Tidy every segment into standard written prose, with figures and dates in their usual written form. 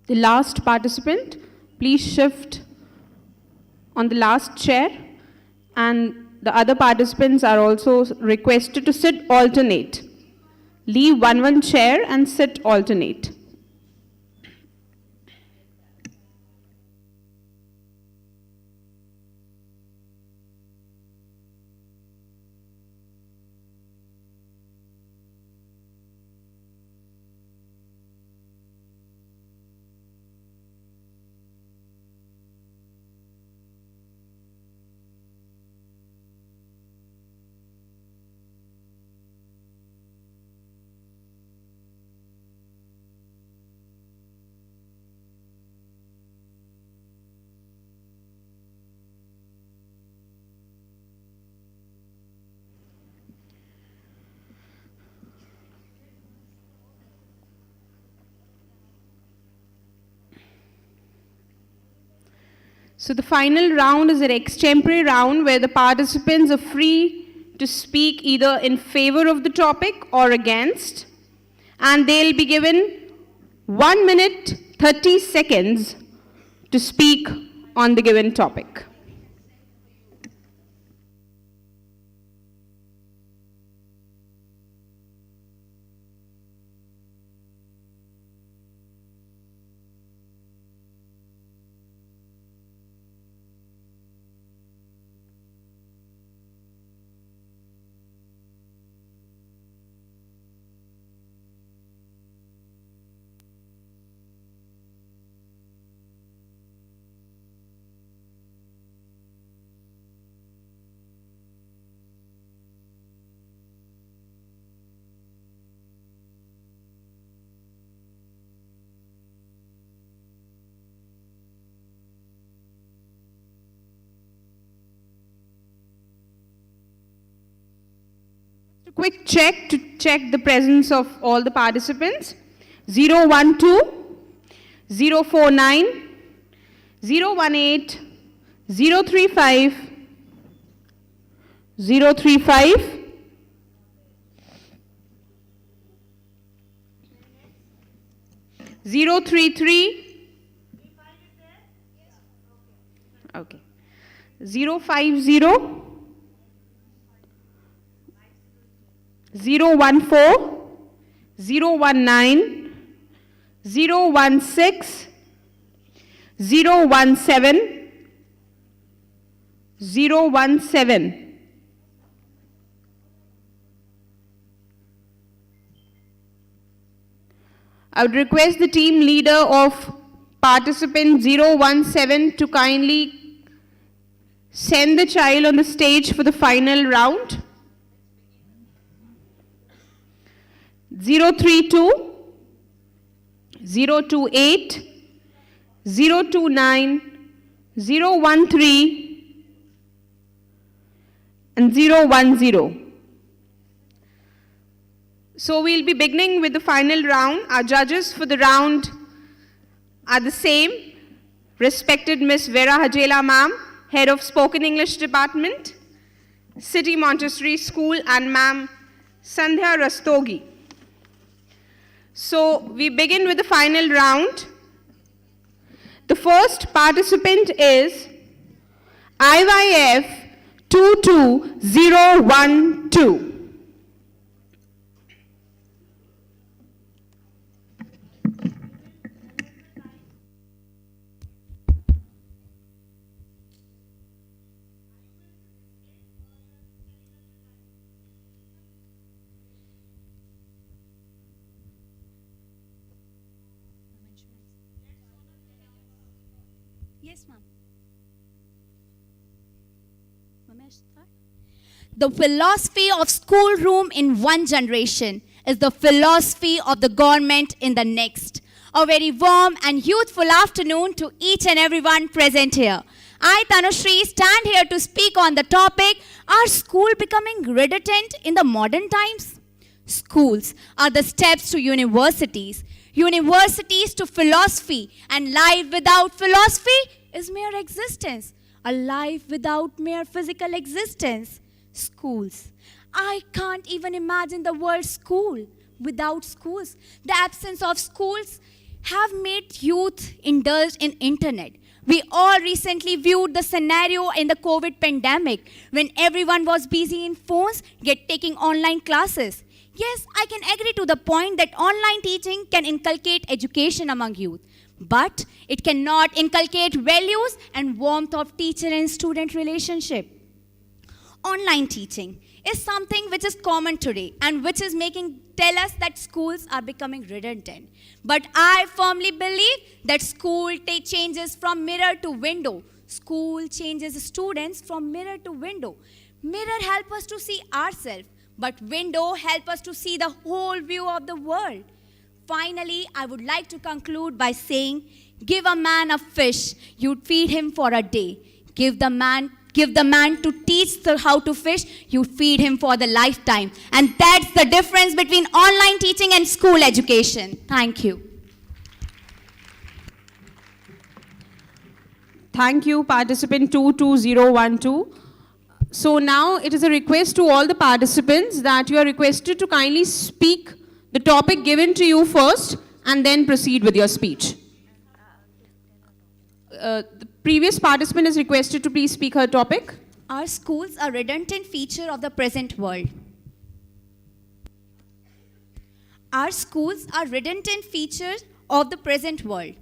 The last participant, please shift on the last chair, and the other participants are also requested to sit alternate. Leave one chair and sit alternate. So the final round is an extempore round where the participants are free to speak either in favor of the topic or against, and they'll be given 1 minute 30 seconds to speak on the given topic. Quick check to check the presence of all the participants. 012, 049, 018, 035, 035, 033, okay, 050, 014, 019, 016, 017, 017. I would request the team leader of participant 017 to kindly send the child on the stage for the final round. 032, 028, 029, 013, and 010. So we'll be beginning with the final round. Our judges for the round are the same. Respected Miss Vera Hajela ma'am, Head of Spoken English Department, City Montessori School, and ma'am Sandhya Rastogi. So we begin with the final round. The first participant is IYF 22012. Yes, ma'am. The philosophy of schoolroom in one generation is the philosophy of the government in the next. A very warm and youthful afternoon to each and everyone present here. I, Tanushree, stand here to speak on the topic, are schools becoming redundant in the modern times? Schools are the steps to universities. Universities to philosophy, and life without philosophy is mere existence. A life without mere physical existence. Schools. I can't even imagine the word school without schools. The absence of schools have made youth indulge in internet. We all recently viewed the scenario in the COVID pandemic when everyone was busy in phones yet taking online classes. Yes, I can agree to the point that online teaching can inculcate education among youth, but it cannot inculcate values and warmth of teacher and student relationship. Online teaching is something which is common today and which is tell us that schools are becoming redundant. But I firmly believe that school changes from mirror to window. School changes students from mirror to window. Mirror help us to see ourselves, but window help us to see the whole view of the world. Finally, I would like to conclude by saying, give a man a fish, you'd feed him for a day. Give the man to teach how to fish, you feed him for the lifetime. And that's the difference between online teaching and school education. Thank you. Thank you, participant 22012. So now it is a request to all the participants that you are requested to kindly speak the topic given to you first and then proceed with your speech. The previous participant is requested to please speak her topic. Are schools a redundant feature of the present world? Are schools a redundant feature of the present world?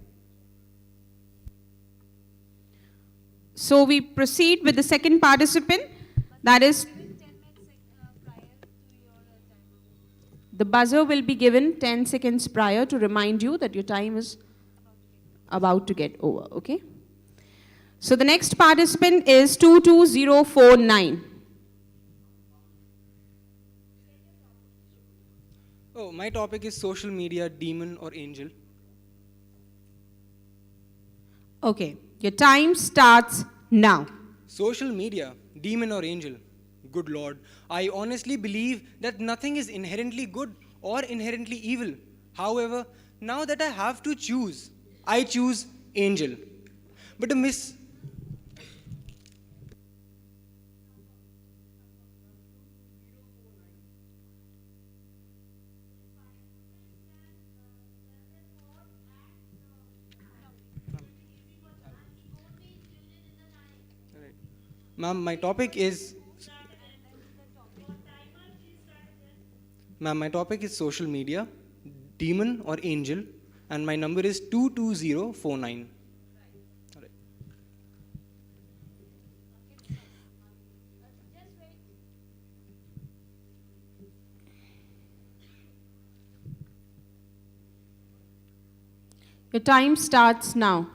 So we proceed with the second participant, that is, the buzzer will be given 10 seconds prior to remind you that your time is about to get over, okay? So the next participant is 22049. Oh, my topic is social media, demon or angel. Okay, your time starts now. Social media, demon or angel. Good Lord, I honestly believe that nothing is inherently good or inherently evil. However, now that I have to choose, I choose angel. But a Ma'am, my topic is social media, demon or angel, and my number is 22049. All right. Your time starts now.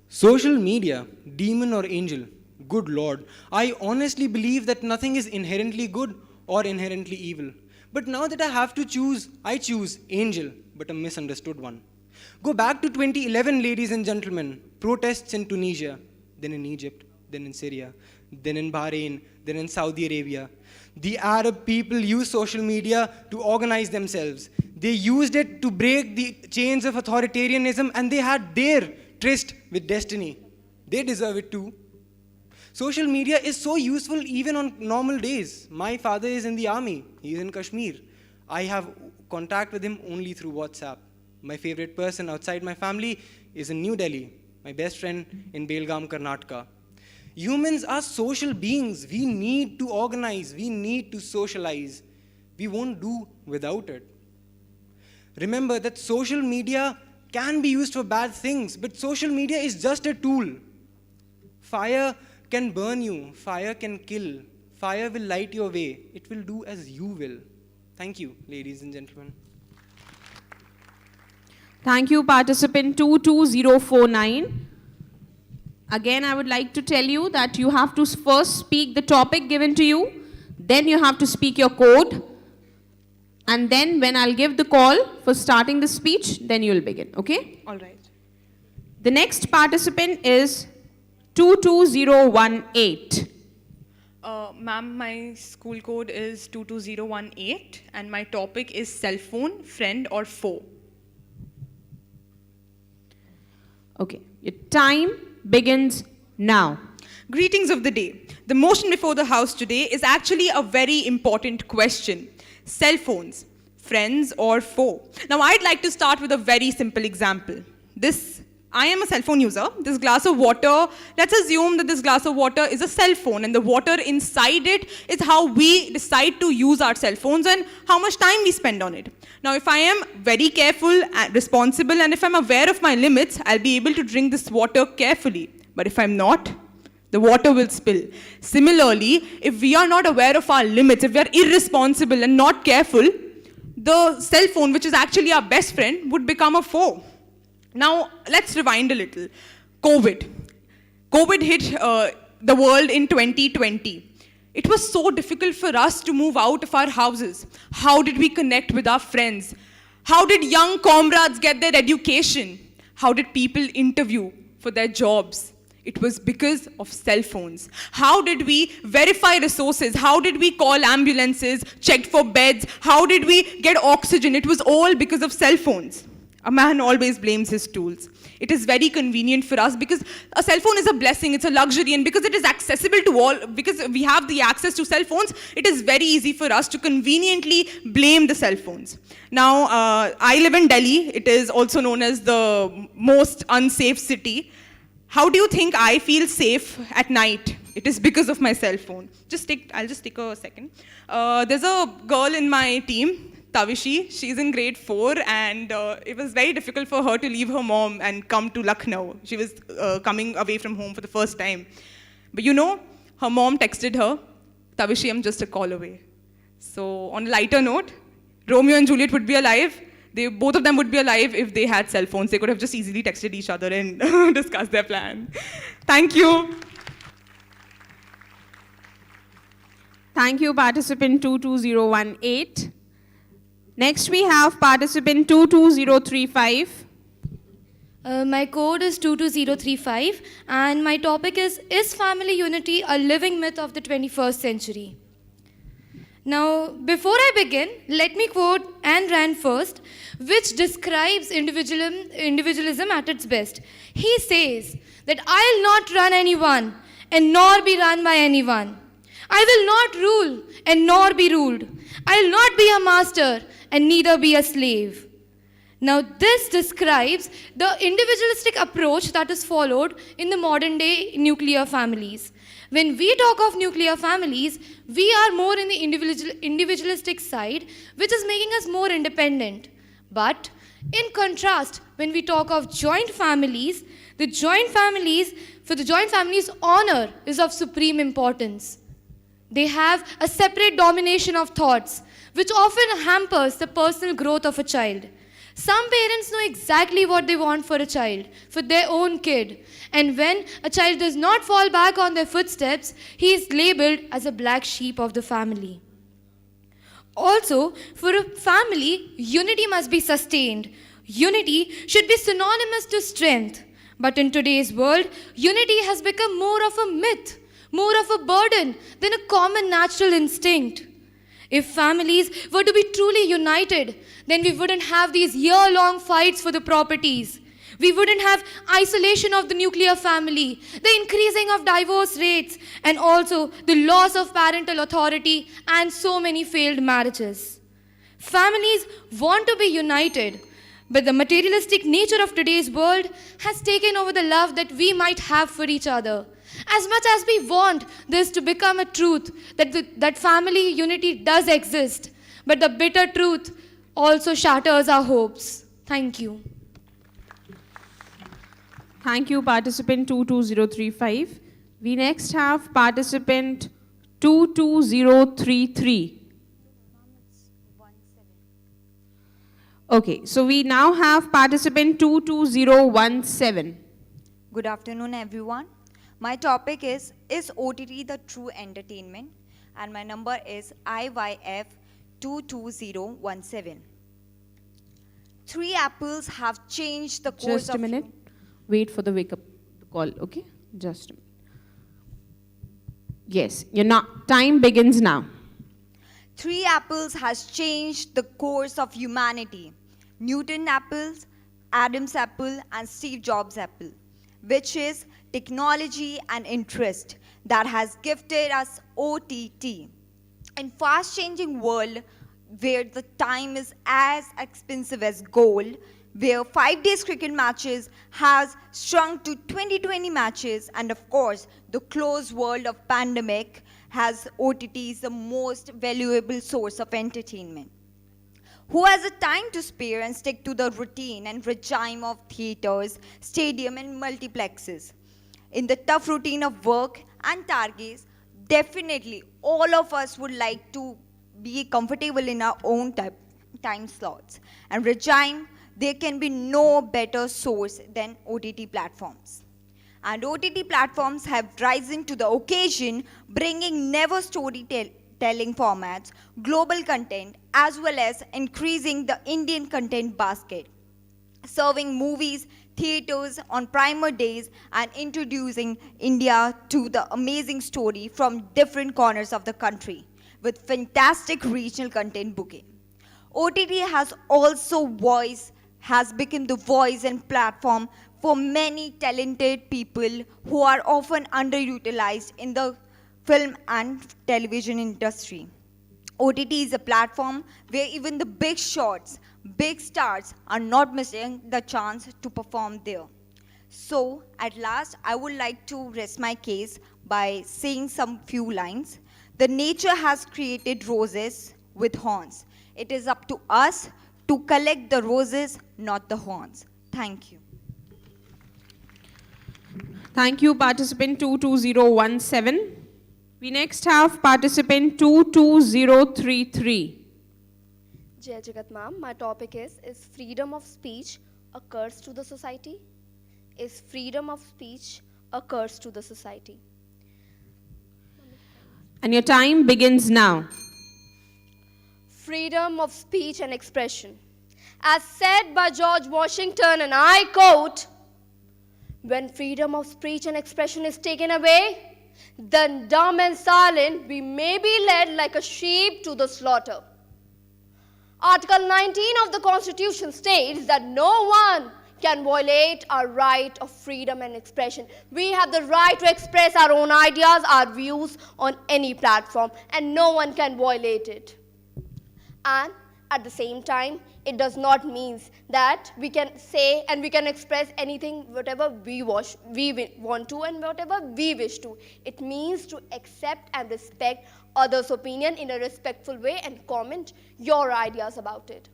Social media, demon or angel. Good Lord, I honestly believe that nothing is inherently good or inherently evil. But now that I have to choose, I choose angel, but a misunderstood one. Go back to 2011, ladies and gentlemen. Protests in Tunisia, then in Egypt, then in Syria, then in Bahrain, then in Saudi Arabia. The Arab people used social media to organize themselves. They used it to break the chains of authoritarianism, and they had their tryst with destiny. They deserve it too. Social media is so useful even on normal days. My father is in the army. He is in Kashmir. I have contact with him only through WhatsApp. My favorite person outside my family is in New Delhi. My best friend in Belgaum, Karnataka. Humans are social beings. We need to organize. We need to socialize. We won't do without it. Remember that social media can be used for bad things, but social media is just a tool. Fire can burn you. Fire can kill. Fire will light your way. It will do as you will. Thank you, ladies and gentlemen. Thank you, participant 22049. Again, I would like to tell you that you have to first speak the topic given to you, then you have to speak your code, and then when I'll give the call for starting the speech, then you'll begin, okay? All right. The next participant is 22018. Ma'am, my school code is 22018 and my topic is cell phone, friend or foe. Okay, your time begins now. Greetings of the day. The motion before the House today is actually a very important question. Cell phones, friends or foe? Now I'd like to start with a very simple example. I am a cell phone user. This glass of water, let's assume that this glass of water is a cell phone and the water inside it is how we decide to use our cell phones and how much time we spend on it. Now, if I am very careful and responsible and if I'm aware of my limits, I'll be able to drink this water carefully. But if I'm not, the water will spill. Similarly, if we are not aware of our limits, if we are irresponsible and not careful, the cell phone, which is actually our best friend, would become a foe. Now, let's rewind a little. COVID. COVID hit the world in 2020. It was so difficult for us to move out of our houses. How did we connect with our friends? How did young comrades get their education? How did people interview for their jobs? It was because of cell phones. How did we verify resources? How did we call ambulances, check for beds? How did we get oxygen? It was all because of cell phones. A man always blames his tools. It is very convenient for us because a cell phone is a blessing, it's a luxury, and because it is accessible to all, because we have the access to cell phones, it is very easy for us to conveniently blame the cell phones. Now, I live in Delhi. It is also known as the most unsafe city. How do you think I feel safe at night? It is because of my cell phone. I'll just take a second. There's a girl in my team, Tavishi. She's in grade 4, and it was very difficult for her to leave her mom and come to Lucknow. She was coming away from home for the first time. But you know, her mom texted her, Tavishi, I'm just a call away. So on a lighter note, Romeo and Juliet would be alive. Both of them would be alive if they had cell phones. They could have just easily texted each other and discussed their plan. Thank you. Thank you, participant 22018. Next, we have participant 22035. My code is 22035 and my topic is family unity a living myth of the 21st century? Now, before I begin, let me quote Ayn Rand first, which describes individualism at its best. He says that I'll not run anyone and nor be run by anyone. I will not rule and nor be ruled. I'll not be a master and neither be a slave. Now, this describes the individualistic approach that is followed in the modern day nuclear families. When we talk of nuclear families, we are more in the individualistic side, which is making us more independent. But in contrast, when we talk of joint families, for the joint families, honor is of supreme importance. They have a separate domination of thoughts, which often hampers the personal growth of a child. Some parents know exactly what they want for a child, for their own kid. And when a child does not fall back on their footsteps, he is labeled as a black sheep of the family. Also, for a family, unity must be sustained. Unity should be synonymous to strength. But in today's world, unity has become more of a myth, more of a burden than a common natural instinct. If families were to be truly united, then we wouldn't have these year-long fights for the properties. We wouldn't have isolation of the nuclear family, the increasing of divorce rates, and also the loss of parental authority and so many failed marriages. Families want to be united, but the materialistic nature of today's world has taken over the love that we might have for each other. As much as we want this to become a truth, that family unity does exist, but the bitter truth also shatters our hopes. Thank you. Thank you, participant 22035. We next have participant 22033. Okay, so we now have participant 22017. Good afternoon, everyone. My topic is OTT the true entertainment? And my number is IYF 22017. 3 apples have changed the course of... Just a minute. Wait for the wake-up call, okay? Just a minute. Yes, time begins now. 3 apples has changed the course of humanity. Newton apples, Adam's apple, and Steve Jobs' apple, which is technology and interest that has gifted us OTT. In fast-changing world where the time is as expensive as gold, where 5 days cricket matches has shrunk to 20 matches, and of course, the closed world of pandemic has OTTs the most valuable source of entertainment. Who has the time to spare and stick to the routine and regime of theaters, stadium and multiplexes? In the tough routine of work and targets, definitely all of us would like to be comfortable in our own time slots. And regime, there can be no better source than OTT platforms. And OTT platforms have risen to the occasion, bringing never storytelling formats, global content, as well as increasing the Indian content basket, serving movies, theaters on primer days, and introducing India to the amazing story from different corners of the country with fantastic regional content booking. OTT has become the voice and platform for many talented people who are often underutilized in the film and television industry. OTT is a platform where even the big shots, big stars are not missing the chance to perform there. So, at last, I would like to rest my case by saying some few lines. The nature has created roses with horns. It is up to us to collect the roses, not the horns. Thank you. Thank you, participant 22017. We next have participant 22033. Jai Jagat ma'am, my topic is freedom of speech a curse to the society? Is freedom of speech a curse to the society? And your time begins now. Freedom of speech and expression. As said by George Washington, and I quote, when freedom of speech and expression is taken away, then dumb and silent we may be led like a sheep to the slaughter. Article 19 of the Constitution states that no one can violate our right of freedom and expression. We have the right to express our own ideas, our views on any platform, and no one can violate it. And at the same time, it does not mean that we can say and we can express anything, whatever we want to and whatever we wish to. It means to accept and respect others' opinion in a respectful way and comment your ideas about it.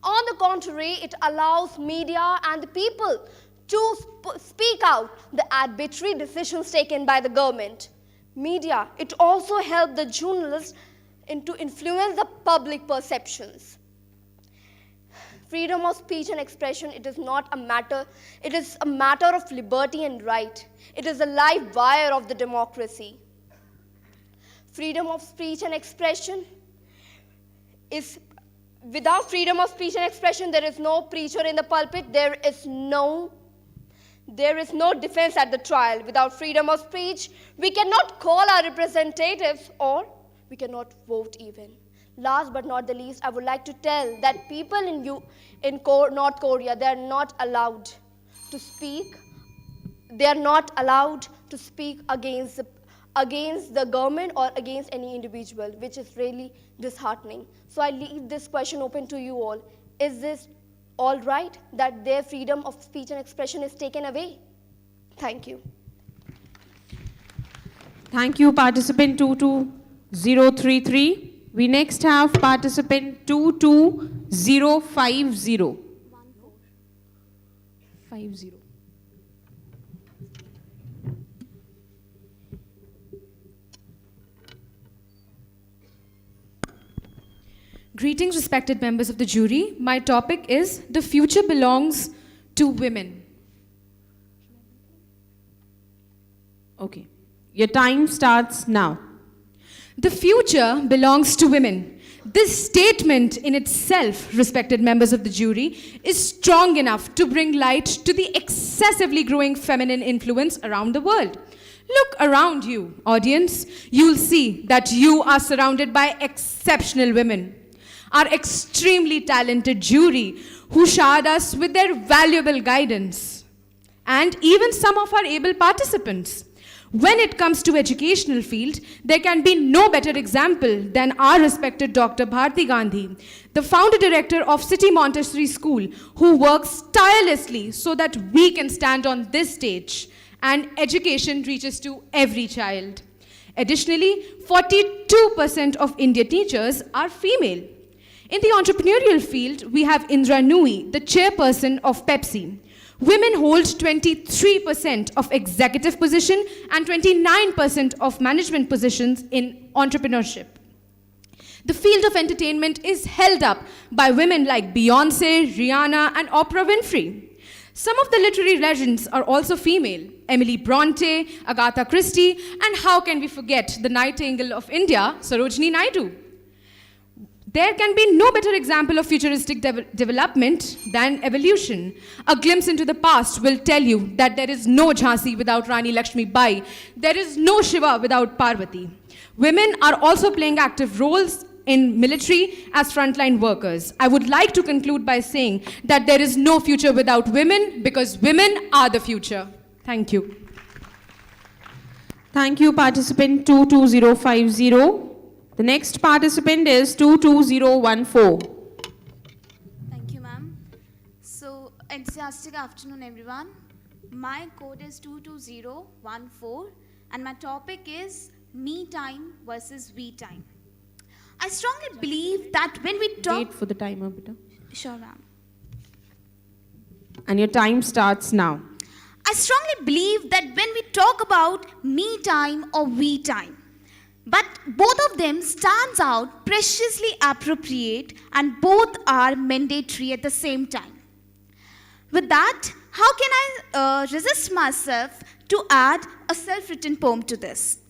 On the contrary, it allows media and the people to speak out the arbitrary decisions taken by the government. Media, it also helps the journalists to influence the public perceptions. Freedom of speech and expression, it is not a matter, it is a matter of liberty and right. It is a live wire of the democracy. Freedom of speech and expression is, without freedom of speech and expression, there is no preacher in the pulpit, there is no defense at the trial. Without freedom of speech, we cannot call our representatives or we cannot vote even. Last but not the least, I would like to tell that people in North Korea, they are not allowed to speak. They are not allowed to speak against the government or against any individual, which is really disheartening. So I leave this question open to you all. Is this all right that their freedom of speech and expression is taken away? Thank you. Thank you, participant 22033. We next have participant 22050. 50. Greetings, respected members of the jury. My topic is the future belongs to women. Okay. Your time starts now. The future belongs to women. This statement in itself, respected members of the jury, is strong enough to bring light to the excessively growing feminine influence around the world. Look around you, audience. You'll see that you are surrounded by exceptional women. Our extremely talented jury who showered us with their valuable guidance. And even some of our able participants. When it comes to educational field, there can be no better example than our respected Dr. Bharti Gandhi, the founder director of City Montessori School, who works tirelessly so that we can stand on this stage and education reaches to every child. Additionally, 42% of India teachers are female. In the entrepreneurial field, we have Indra Nui, the chairperson of Pepsi. Women hold 23% of executive position and 29% of management positions in entrepreneurship. The field of entertainment is held up by women like Beyonce, Rihanna, and Oprah Winfrey. Some of the literary legends are also female: Emily Bronte, Agatha Christie, and how can we forget the Nightingale of India, Sarojini Naidu. There can be no better example of futuristic development than evolution. A glimpse into the past will tell you that there is no Jhansi without Rani Lakshmi Bai. There is no Shiva without Parvati. Women are also playing active roles in military as frontline workers. I would like to conclude by saying that there is no future without women because women are the future. Thank you. Thank you, participant 22050. The next participant is 22014. Thank you, ma'am. So, enthusiastic afternoon, everyone. My code is 22014, and my topic is me time versus we time. I strongly believe that when we talk... Wait for the timer, beta. Sure, ma'am. And your time starts now. I strongly believe that when we talk about me time or we time, but both of them stands out preciously appropriate and both are mandatory at the same time. With that, how can I resist myself to add a self-written poem to this?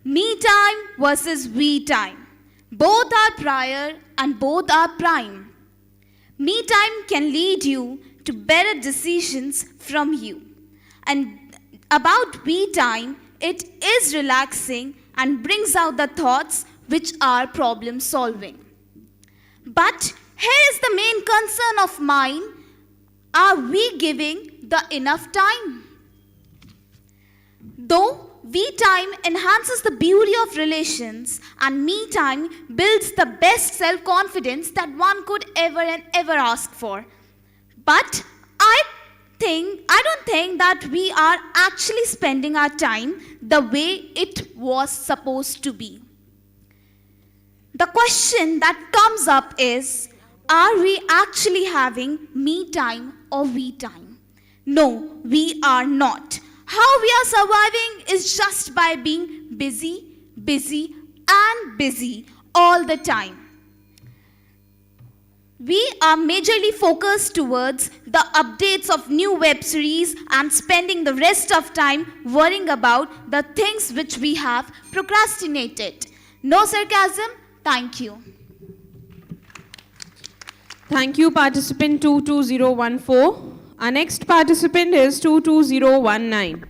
Me time versus we time. Both are prior and both are prime. Me time can lead you to better decisions from you. And about we time, it is relaxing and brings out the thoughts which are problem solving. But here is the main concern of mine. Are we giving the enough time? Though we time enhances the beauty of relations and me time builds the best self-confidence that one could ever and ever ask for. But I don't think that we are actually spending our time the way it was supposed to be. The question that comes up is, are we actually having me time or we time? No, we are not. How we are surviving is just by being busy, busy, and busy all the time. We are majorly focused towards the updates of new web series and spending the rest of time worrying about the things which we have procrastinated. No sarcasm, thank you. Thank you, participant 22014. Our next participant is 22019.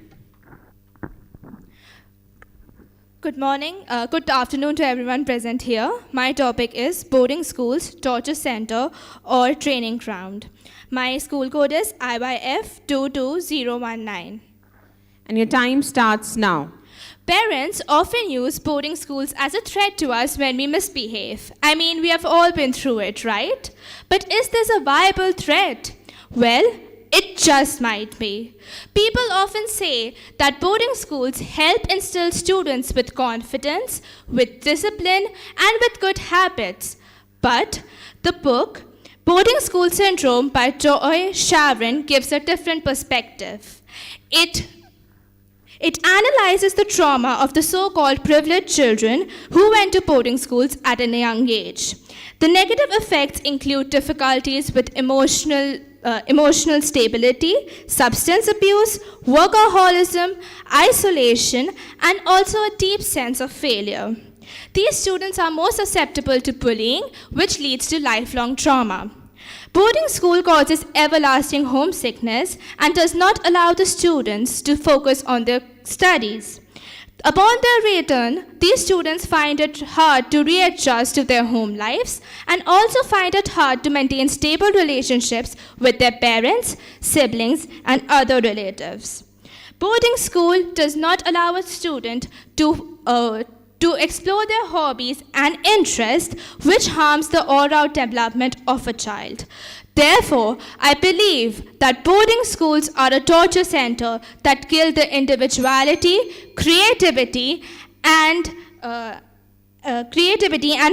Good morning, good afternoon to everyone present here. My topic is boarding schools, torture center or training ground. My school code is IYF 22019. And your time starts now. Parents often use boarding schools as a threat to us when we misbehave. I mean, we have all been through it, right? But is this a viable threat? Well, it just might be. People often say that boarding schools help instill students with confidence, with discipline, and with good habits. But the book, Boarding School Syndrome by Joy Sharon, gives a different perspective. It analyzes the trauma of the so-called privileged children who went to boarding schools at a young age. The negative effects include difficulties with emotional stability, substance abuse, workaholism, isolation, and also a deep sense of failure. These students are more susceptible to bullying, which leads to lifelong trauma. Boarding school causes everlasting homesickness and does not allow the students to focus on their studies. Upon their return, these students find it hard to readjust to their home lives and also find it hard to maintain stable relationships with their parents, siblings, and other relatives. Boarding school does not allow a student to explore their hobbies and interests, which harms the all-round development of a child. Therefore, I believe that boarding schools are a torture center that kill the individuality, creativity, and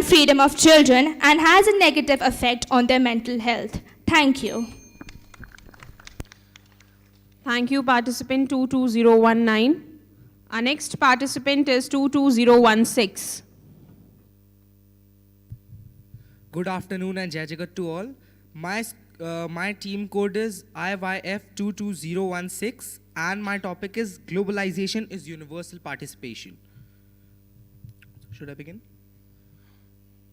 freedom of children and has a negative effect on their mental health. Thank you. Thank you, participant 22019. Our next participant is 22016. Good afternoon and Jai Jagat to all. My team code is IYF22016 and my topic is globalization is universal participation. Should I begin?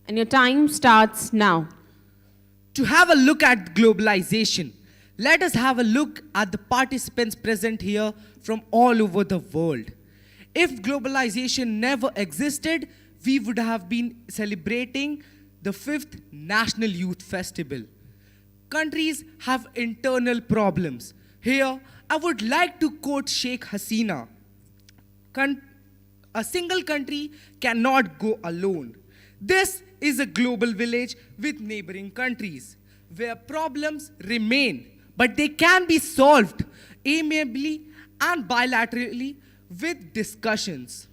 And your time starts now. To have a look at globalization, let us have a look at the participants present here from all over the world. If globalization never existed, we would have been celebrating the 5th National Youth Festival. Countries have internal problems. Here, I would like to quote Sheikh Hasina. A single country cannot go alone. This is a global village with neighboring countries where problems remain, but they can be solved amiably and bilaterally with discussions.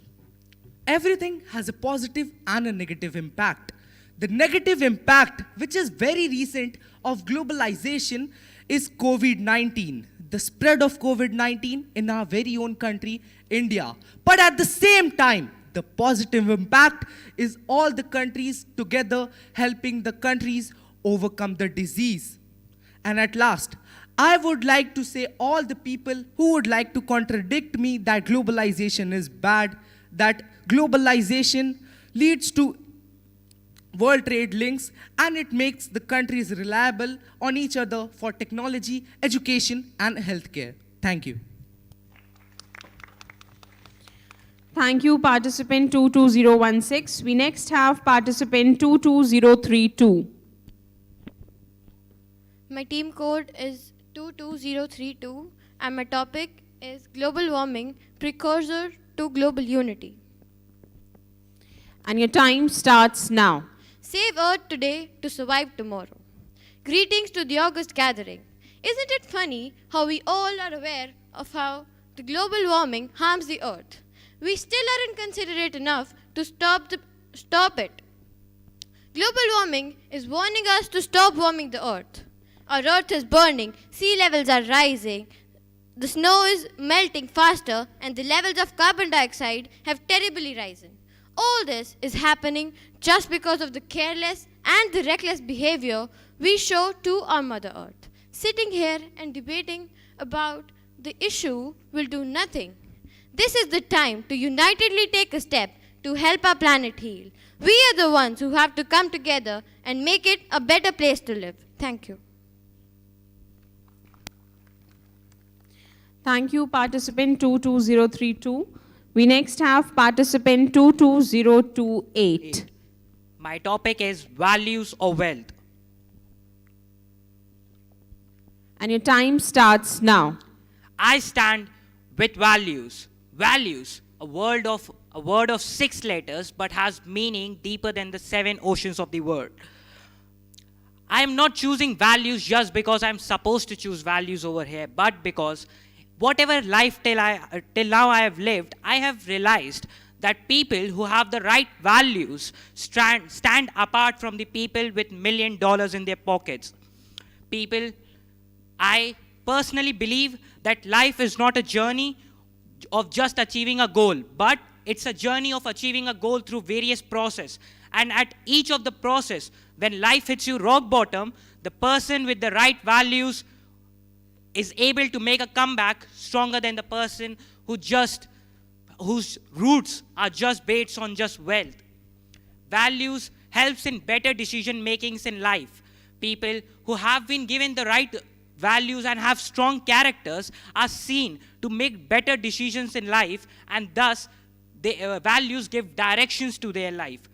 Everything has a positive and a negative impact. The negative impact, which is very recent, of globalization is COVID-19, the spread of COVID-19 in our very own country, India. But at the same time, the positive impact is all the countries together helping the countries overcome the disease. And at last, I would like to say all the people who would like to contradict me that globalization is bad, that globalization leads to world trade links and it makes the countries reliable on each other for technology, education and healthcare. Thank you. Thank you, participant 22016. We next have participant 22032. My team code is 22032 and my topic is global warming, precursor to global unity. And your time starts now. Save Earth today to survive tomorrow. Greetings to the August gathering. Isn't it funny how we all are aware of how the global warming harms the Earth? We still aren't considerate enough to stop it. Global warming is warning us to stop warming the Earth. Our Earth is burning, sea levels are rising, the snow is melting faster, and the levels of carbon dioxide have terribly risen. All this is happening just because of the careless and the reckless behavior we show to our Mother Earth. Sitting here and debating about the issue will do nothing. This is the time to unitedly take a step to help our planet heal. We are the ones who have to come together and make it a better place to live. Thank you. Thank you, participant 22032. We next have participant 22028. My topic is values or wealth. And your time starts now. I stand with values. Values, a word of 6 letters, but has meaning deeper than the 7 oceans of the world. I am not choosing values just because I'm supposed to choose values over here, but because whatever life till now I have lived, I have realized that people who have the right values stand apart from the people with $1 million in their pockets. I personally believe that life is not a journey of just achieving a goal, but it's a journey of achieving a goal through various processes. And at each of the process, when life hits you rock bottom, the person with the right values is able to make a comeback stronger than the person whose roots are just based on just wealth. Values helps in better decision makings in life. People who have been given the right values and have strong characters are seen to make better decisions in life, and thus the values give directions to their life.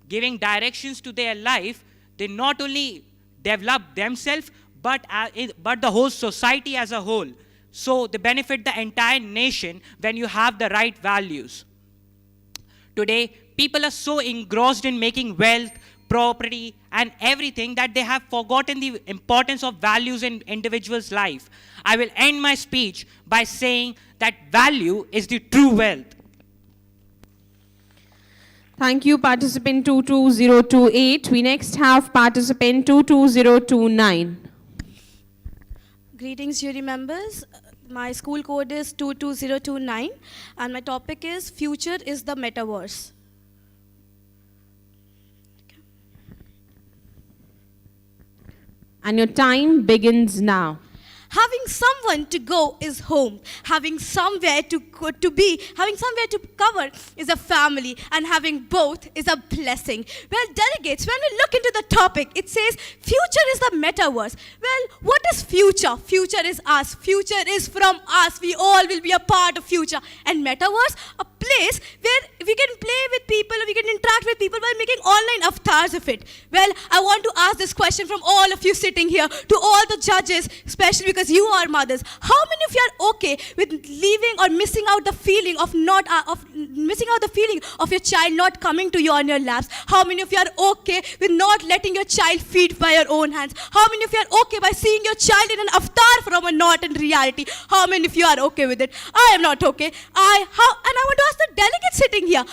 Giving directions to their life, they not only develop themselves but the whole society as a whole. so they benefit the entire nation when you have the right values. Today, people are so engrossed in making wealth, property, and everything that they have forgotten the importance of values in individuals' life. I will end my speech by saying that value is the true wealth. Thank you, participant 22028. We next have participant 22029. Greetings, jury members. My school code is 22029 and my topic is Future is the Metaverse. And your time begins now. Having someone to go is home. Having somewhere to be, having somewhere to cover is a family, and having both is a blessing. Well, delegates, when we look into the topic, it says future is the metaverse. Well, what is future? Future is us. Future is from us. We all will be a part of future. And metaverse, a place where we can play with people, we can interact with people while making online avatars of it. Well, I want to ask this question from all of you sitting here, to all the judges, especially because you are mothers. How many of you are okay with leaving or missing out the feeling of your child not coming to you on your laps? How many of you are okay with not letting your child feed by your own hands? How many of you are okay by seeing your child in an avatar from a not in reality? How many of you are okay with it? I am not okay. And I want to ask the delegates sitting here,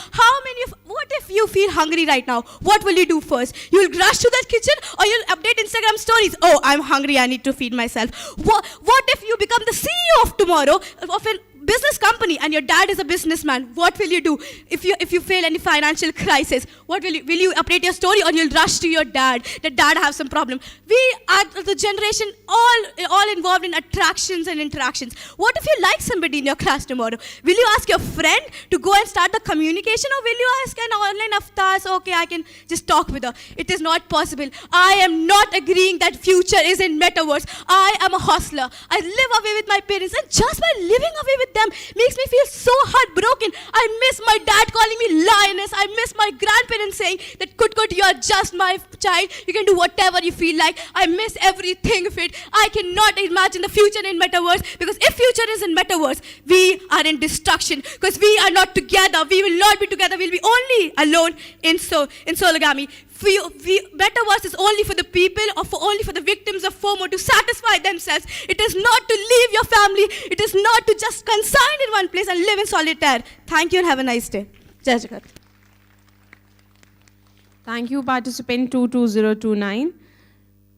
what if you feel hungry right now? What will you do first? You'll rush to that kitchen or you'll update Instagram stories? Oh, I'm hungry, I need to feed myself. What if you become the CEO of tomorrow of a business company and your dad is a businessman? What will you do if you fail any financial crisis? What will you update your story or you'll rush to your dad? That dad have some problem. We are the generation all involved in attractions and interactions. What if you like somebody in your class tomorrow? Will you ask your friend to go and start the communication, or will you ask an online avatar, so okay, I can just talk with her? It is not possible. I am not agreeing that future is in metaverse. I am a hustler. I live away with my parents, and just by living away with them makes me feel so heartbroken. I miss my dad calling me lioness. I miss my grandparents saying that Kut, you are just my child. You can do whatever you feel like. I miss everything of it. I cannot imagine the future in metaverse, because if future is in metaverse, we are in destruction, because we are not together. We will not be together. We'll be only alone in sologamy. Metaverse is only for the people, or only for the victims of FOMO to satisfy themselves. It is not to leave your family. It is not to just consign in one place and live in solitaire. Thank you and have a nice day. Jai Jagat. Thank you, participant 22029.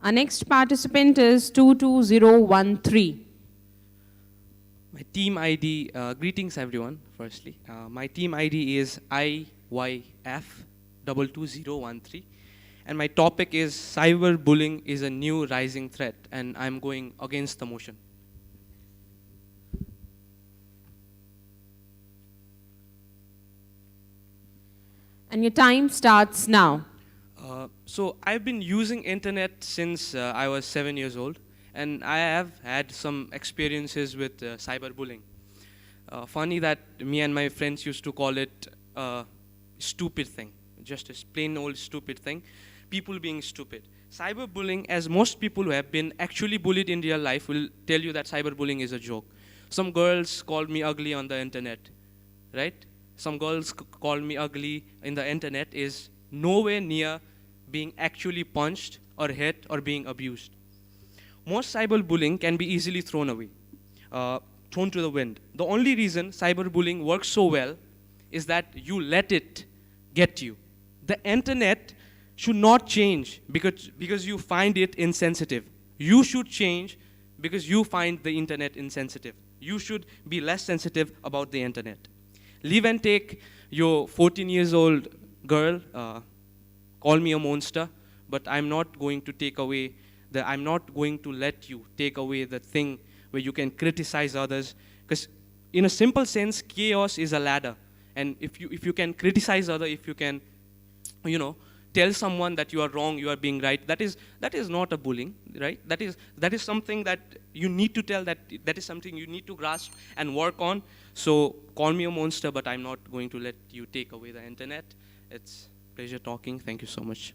Our next participant is 22013. My team ID, greetings everyone, firstly. My team ID is IYF22013. And my topic is cyberbullying is a new rising threat, and I'm going against the motion. And your time starts now. So I've been using internet since I was 7 years old, and I have had some experiences with cyberbullying. Funny that me and my friends used to call it a stupid thing, just a plain old stupid thing, people being stupid. Cyberbullying, as most people who have been actually bullied in real life will tell you that cyberbullying is a joke. Some girls called me ugly on the internet, right? Some girls called me ugly in the internet is nowhere near being actually punched or hit or being abused. Most cyberbullying can be easily thrown away, thrown to the wind. The only reason cyberbullying works so well is that you let it get you. The internet should not change because you find it insensitive. You should change because you find the internet insensitive. You should be less sensitive about the internet. Leave and take your 14 years old girl, call me a monster, but I'm not going to take away I'm not going to let you take away the thing where you can criticize others, because in a simple sense, chaos is a ladder. And if you can criticize others, if you can, tell someone that you are wrong, you are being right, that is not a bullying, right? That is something that you need to tell, that is something you need to grasp and work on. So call me a monster, but I'm not going to let you take away the internet. It's a pleasure talking. Thank you so much.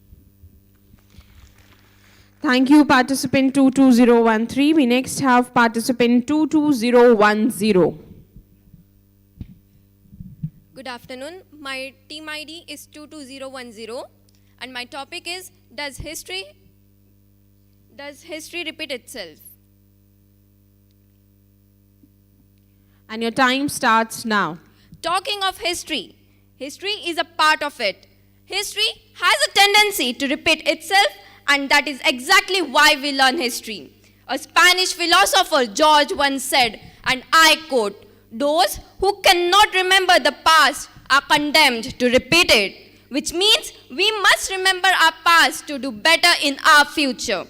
Thank you, participant 22013. We next have participant 22010. Good afternoon. My team ID is 22010 and my topic is Does history repeat itself? And your time starts now. Talking of history, history is a part of it. History has a tendency to repeat itself, and that is exactly why we learn history. A Spanish philosopher, George, once said, and I quote, "Those who cannot remember the past are condemned to repeat it," which means we must remember our past to do better in our future.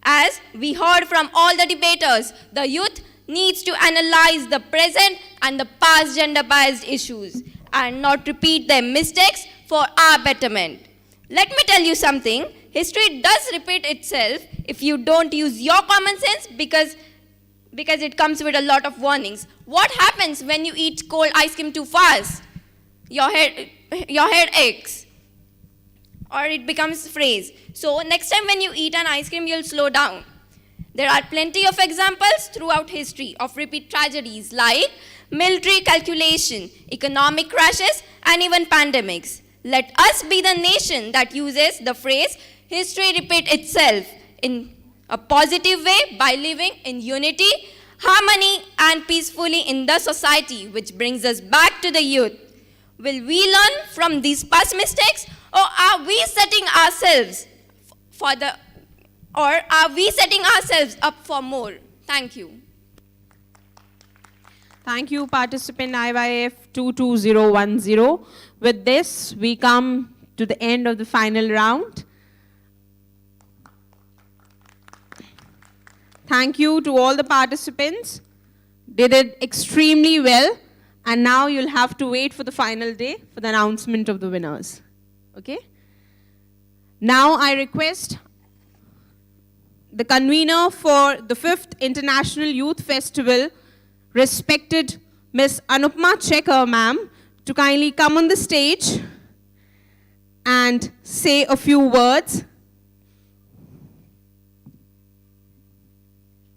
As we heard from all the debaters, the youth needs to analyze the present and the past gender-biased issues and not repeat their mistakes for our betterment. Let me tell you something, history does repeat itself if you don't use your common sense because it comes with a lot of warnings. What happens when you eat cold ice cream too fast? Your head aches or it becomes freeze. So next time when you eat an ice cream, you'll slow down. There are plenty of examples throughout history of repeat tragedies like military calculation, economic crashes, and even pandemics. Let us be the nation that uses the phrase history repeat itself in a positive way by living in unity, harmony, and peacefully in the society, which brings us back to the youth. Will we learn from these past mistakes, or are we setting ourselves up for more? Thank you. Thank you, participant IYF 22010. With this, we come to the end of the final round. Thank you to all the participants. They did extremely well. And now you'll have to wait for the final day for the announcement of the winners. Okay? Now I request the convener for the 5th International Youth Festival, respected Miss Anupma Checker, ma'am, to kindly come on the stage and say a few words.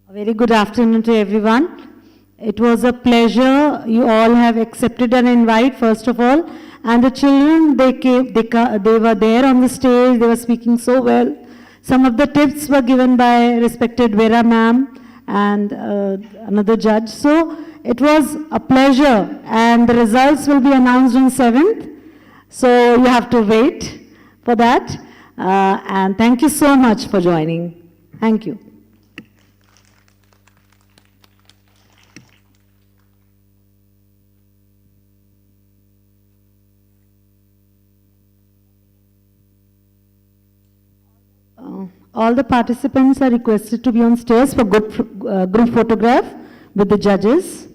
A very good afternoon to everyone. It was a pleasure. You all have accepted an invite, first of all. And the children, they were there on the stage. They were speaking so well. Some of the tips were given by respected Vera ma'am and another judge. So it was a pleasure. And the results will be announced on 7th. So you have to wait for that. And thank you so much for joining. Thank you. All the participants are requested to be on stage for group photograph with the judges.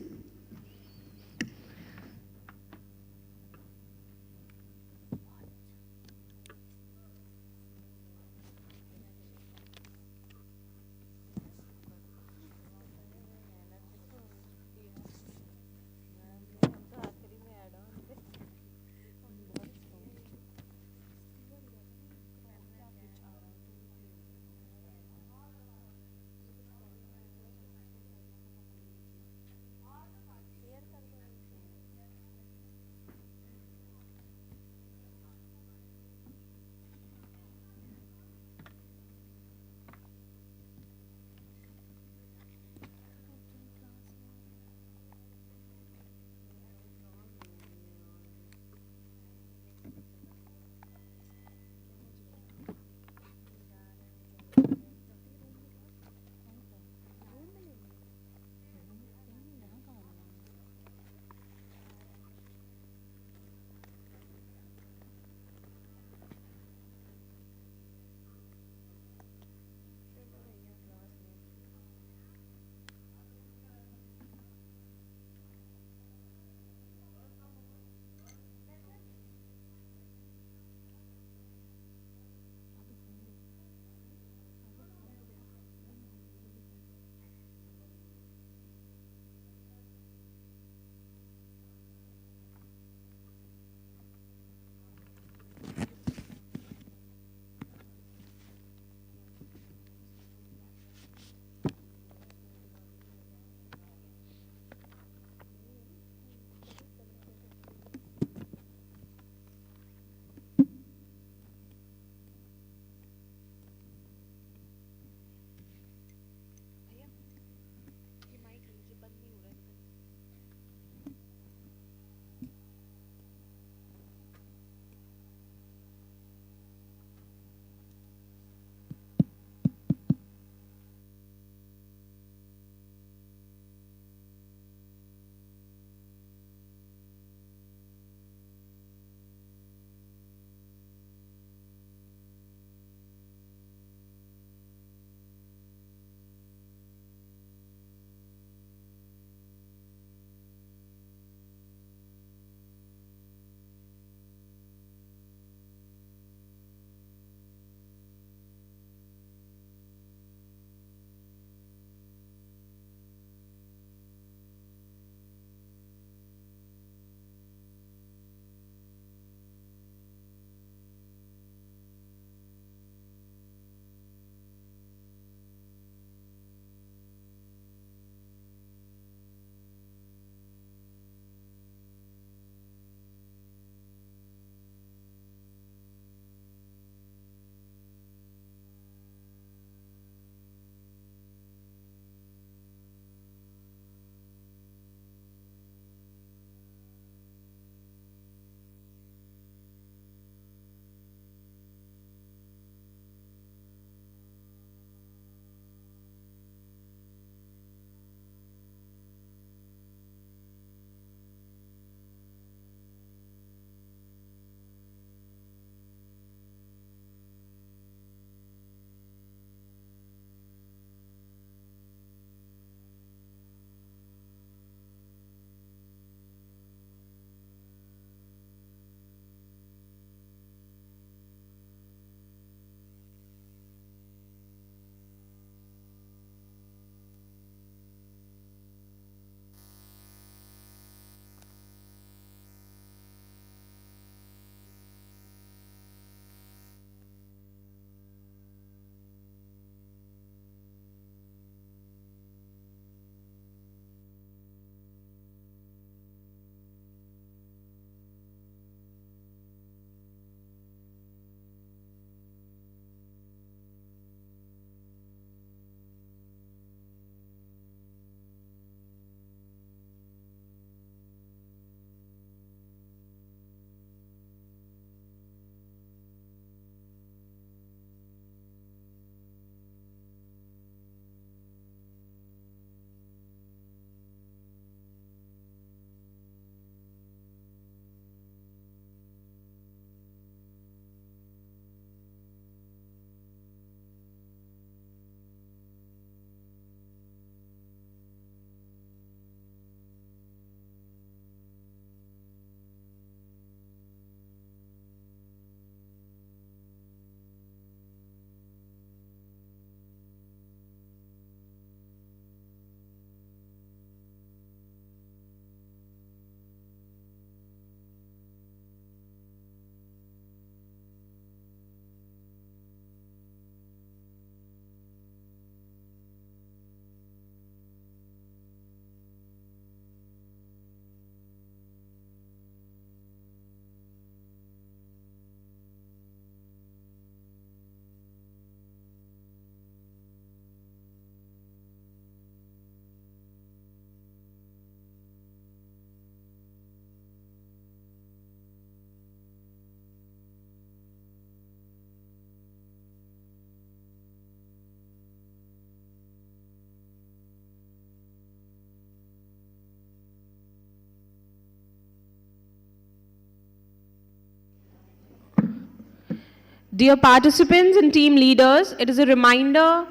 Dear participants and team leaders, it is a reminder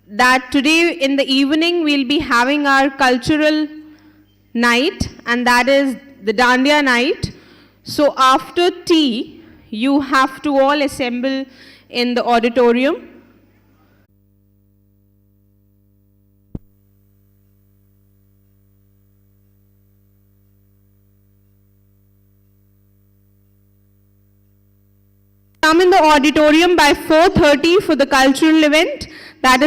that today in the evening we'll be having our cultural night, and that is the Dandiya night. So after tea, you have to all assemble in the auditorium. Come in the auditorium by 4:30 for the cultural event, that is